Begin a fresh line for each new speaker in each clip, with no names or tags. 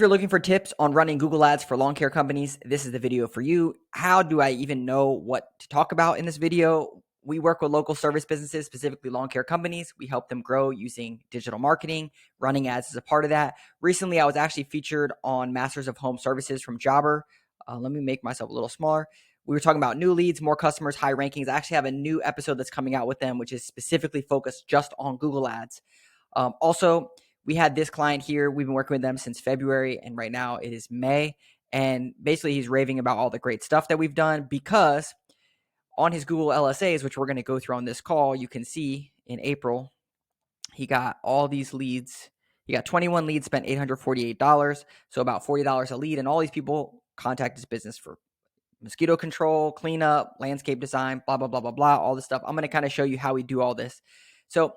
If you're looking for tips on running Google Ads for lawn care companies, this is the video for you. How do I even know what to talk about in this video? We work with local service businesses, specifically lawn care companies. We help them grow using digital marketing. Running ads is a part of that. Recently, I was actually featured on Masters of Home Services from Jobber. Let me make myself a little smaller. We were talking about new leads, more customers, high rankings. I actually have a new episode that's coming out with them, which is specifically focused just on Google Ads. Also, we had this client here. We've been working with them since February, and right now it is May. And basically, he's raving about all the great stuff that we've done because on his Google LSAs, which we're going to go through on this call, you can see in April, he got all these leads. He got 21 leads, spent $848, so about $40 a lead. And all these people contact his business for mosquito control, cleanup, landscape design, blah, blah, blah, blah, blah, all this stuff. I'm going to kind of show you how we do all this. So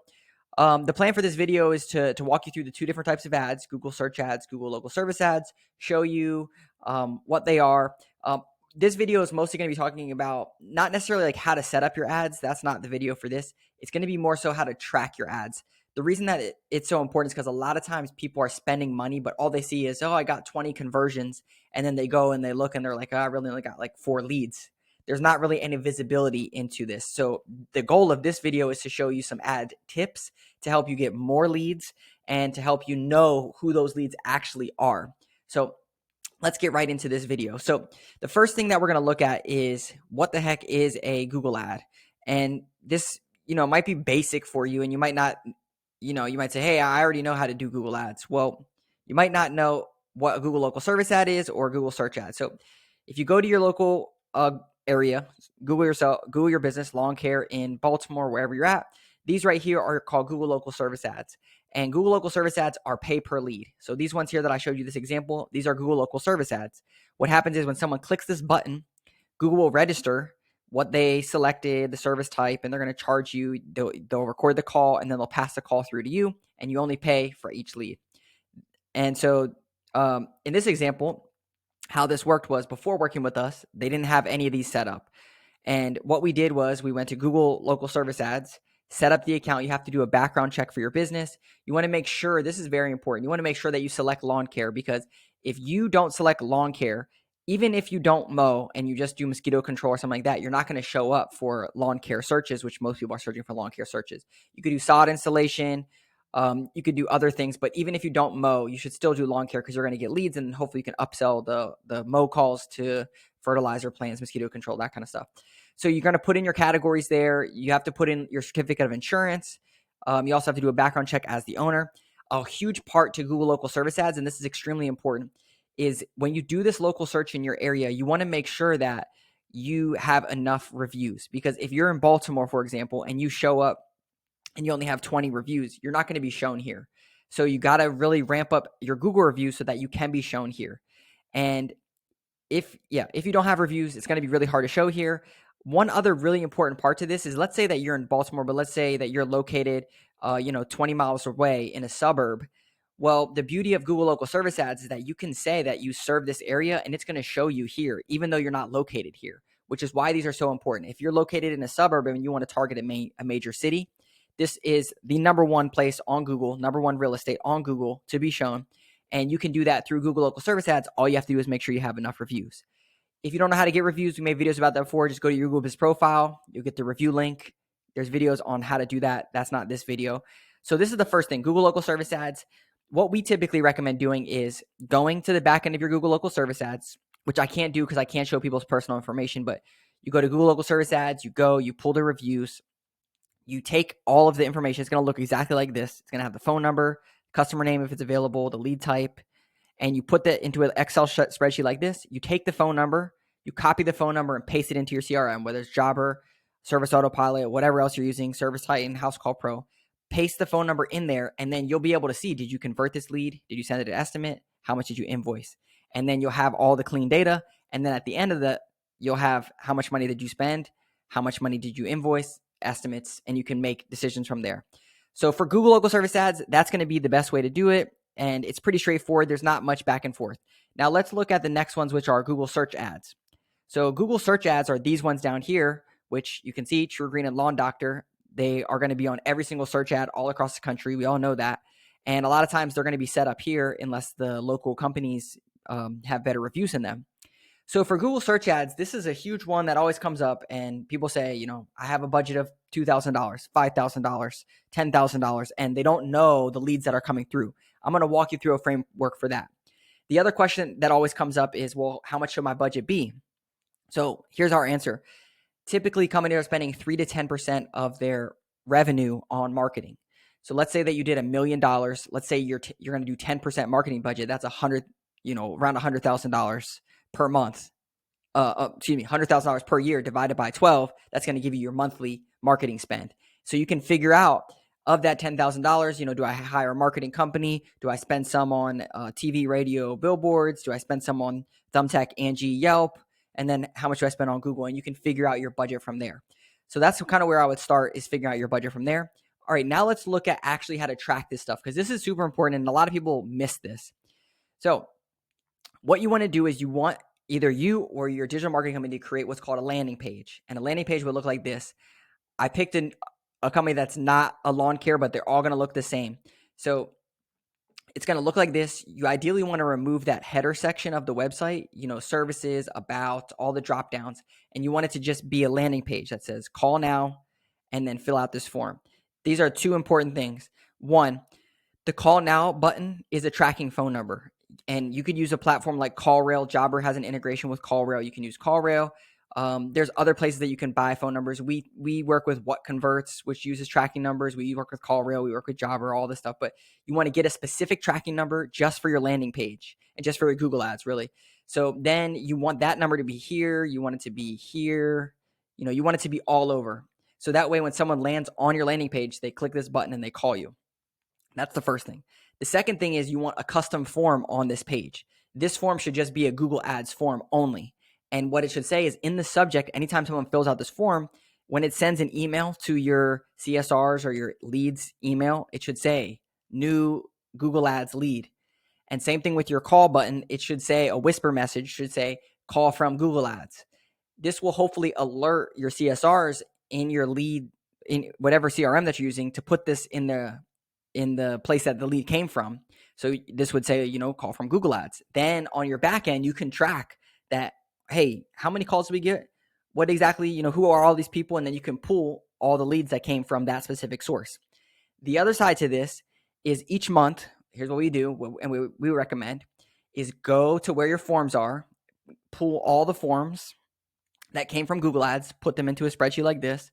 the plan for this video is to walk you through the two different types of ads: Google search ads, Google local service ads, show you what they are. This video is mostly going to be talking about not necessarily like how to set up your ads. That's not the video for this. It's going to be more so how to track your ads. The reason that it's so important is because a lot of times people are spending money, but all they see is, oh, I got 20 conversions. And then they go and they look and they're like, oh, I really only got like 4 leads. There's not really any visibility into this. So the goal of this video is to show you some ad tips to help you get more leads and to help you know who those leads actually are. So let's get right into this video. So the first thing that we're going to look at is what the heck is a Google ad? And this, might be basic for you, and you might not, you might say, hey, I already know how to do Google ads. Well, you might not know what a Google local service ad is or Google search ad. So if you go to your local area, Google your business, lawn care in Baltimore, wherever you're at, these right here are called Google local service ads. And Google local service ads are pay per lead. So these ones here that I showed you this example, these are Google local service ads. What happens is when someone clicks this button, Google will register what they selected, the service type, and they're going to charge you. They'll record the call, and then they'll pass the call through to you, and you only pay for each lead. And so in this example, how this worked was before working with us, they didn't have any of these set up. And what we did was we went to Google local service ads, set up the account. You have to do a background check for your business. You want to make sure, this is very important, you want to make sure that you select lawn care, because if you don't select lawn care, even if you don't mow and you just do mosquito control or something like that, you're not going to show up for lawn care searches, which most people are searching for lawn care searches. You could do sod installation. You could do other things, but even if you don't mow, you should still do lawn care because you're going to get leads, and hopefully you can upsell the mow calls to fertilizer plants, mosquito control, that kind of stuff. So you're going to put in your categories there. You have to put in your certificate of insurance. You also have to do a background check as the owner. A huge part to Google local service ads, and this is extremely important, is when you do this local search in your area, you want to make sure that you have enough reviews. Because if you're in Baltimore, for example, and you show up and you only have 20 reviews, you're not going to be shown here. So you got to really ramp up your Google reviews so that you can be shown here. And if you don't have reviews, it's going to be really hard to show here. One other really important part to this is, let's say that you're in Baltimore, but let's say that you're located 20 miles away in a suburb. Well, the beauty of Google local service ads is that you can say that you serve this area and it's going to show you here, even though you're not located here, which is why these are so important. If you're located in a suburb and you want to target a major city, this is the number one place on Google, number one real estate on Google to be shown. And you can do that through Google local service ads. All you have to do is make sure you have enough reviews. If you don't know how to get reviews, we made videos about that before. Just go to your Google Business profile. You'll get the review link. There's videos on how to do that. That's not this video. So this is the first thing, Google local service ads. What we typically recommend doing is going to the back end of your Google local service ads, which I can't do because I can't show people's personal information, but you go to Google local service ads, you pull the reviews, you take all of the information. It's going to look exactly like this. It's going to have the phone number, customer name if it's available, the lead type, and you put that into an Excel spreadsheet like this. You take the phone number, you copy the phone number and paste it into your CRM, whether it's Jobber, Service Autopilot, whatever else you're using, Service Titan, House Call Pro. Paste the phone number in there, and then you'll be able to see, did you convert this lead? Did you send it an estimate? How much did you invoice? And then you'll have all the clean data. And then at the end of that, you'll have how much money did you spend? How much money did you invoice? Estimates, and you can make decisions from there. So for Google local service ads, that's going to be the best way to do it. And it's pretty straightforward. There's not much back and forth. Now let's look at the next ones, which are Google search ads. So Google search ads are these ones down here, which you can see, True Green and Lawn Doctor. They are going to be on every single search ad all across the country. We all know that. And a lot of times they're going to be set up here unless the local companies have better reviews in them. So for Google search ads, this is a huge one that always comes up, and people say, I have a budget of $2,000, $5,000, $10,000, and they don't know the leads that are coming through. I'm going to walk you through a framework for that. The other question that always comes up is, well, how much should my budget be? So here's our answer. Typically, companies are spending 3 to 10% of their revenue on marketing. So let's say that you did $1 million. Let's say you're going to do 10% marketing budget. That's around $100,000 per month. $100,000 per year divided by 12. That's going to give you your monthly marketing spend. So you can figure out, of that $10,000, do I hire a marketing company? Do I spend some on TV, radio, billboards? Do I spend some on Thumbtack, Angie, Yelp? And then how much do I spend on Google? And you can figure out your budget from there. So that's kind of where I would start, is figuring out your budget from there. All right, now let's look at actually how to track this stuff, because this is super important and a lot of people miss this. So what you want to do is you want either you or your digital marketing company to create what's called a landing page. And a landing page would look like this. I picked a company that's not a lawn care, but they're all going to look the same. So it's going to look like this. You ideally want to remove that header section of the website, services, about, all the drop downs, and you want it to just be a landing page that says call now and then fill out this form. These are two important things. One, the call now button is a tracking phone number, and you could use a platform like CallRail. Jobber has an integration with CallRail. You can use CallRail. There's other places that you can buy phone numbers. We work with What Converts, which uses tracking numbers. We work with CallRail. We work with Jobber, all this stuff. But you want to get a specific tracking number just for your landing page and just for your Google ads, really. So then you want that number to be here. You want it to be here. You want it to be all over. So that way, when someone lands on your landing page, they click this button and they call you. That's the first thing. The second thing is you want a custom form on this page. This form should just be a Google Ads form only. And what it should say is, in the subject, anytime someone fills out this form, when it sends an email to your CSRs or your leads email, it should say new Google Ads lead. And same thing with your call button. It should say, a whisper message should say call from Google Ads. This will hopefully alert your CSRs in your lead, in whatever CRM that you're using, to put this in the place that the lead came from. So this would say, call from Google Ads. Then on your back end, you can track that, hey, how many calls do we get? What exactly, who are all these people? And then you can pull all the leads that came from that specific source. The other side to this is, each month, here's what we do, and we recommend, is go to where your forms are, pull all the forms that came from Google Ads, put them into a spreadsheet like this,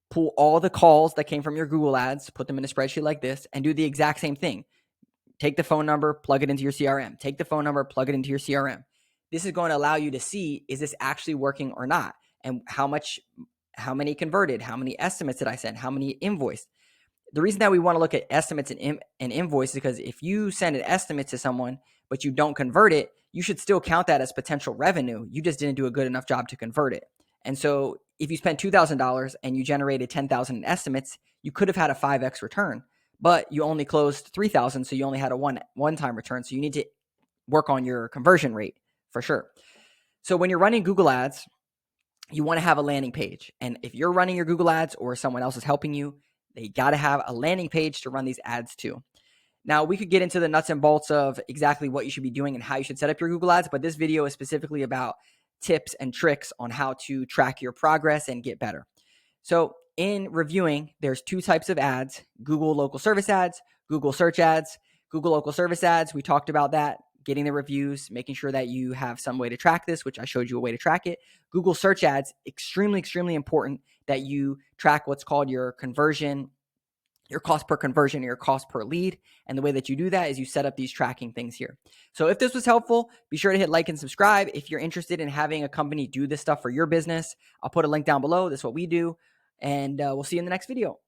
pull all the calls that came from your Google Ads, put them in a spreadsheet like this, and do the exact same thing. Take the phone number, plug it into your CRM. Take the phone number, plug it into your CRM. This is going to allow you to see, is this actually working or not? And how many converted? How many estimates did I send? How many invoiced? The reason that we want to look at estimates and invoice is because if you send an estimate to someone, but you don't convert it, you should still count that as potential revenue. You just didn't do a good enough job to convert it. And so if you spent $2,000 and you generated $10,000 in estimates, you could have had a 5x return, but you only closed $3,000. So you only had a one-time return. So you need to work on your conversion rate for sure. So when you're running Google Ads, you want to have a landing page. And if you're running your Google Ads or someone else is helping you, they got to have a landing page to run these ads to. Now, we could get into the nuts and bolts of exactly what you should be doing and how you should set up your Google Ads, but this video is specifically about tips and tricks on how to track your progress and get better. So in reviewing, there's two types of ads: Google local service ads, Google search ads. Google local service ads, we talked about that, getting the reviews, making sure that you have some way to track this, which I showed you a way to track it. Google search ads, extremely, extremely important that you track what's called your conversion, your cost per conversion, or your cost per lead. And the way that you do that is you set up these tracking things here. So if this was helpful, be sure to hit like and subscribe. If you're interested in having a company do this stuff for your business, I'll put a link down below. That's what we do. And we'll see you in the next video.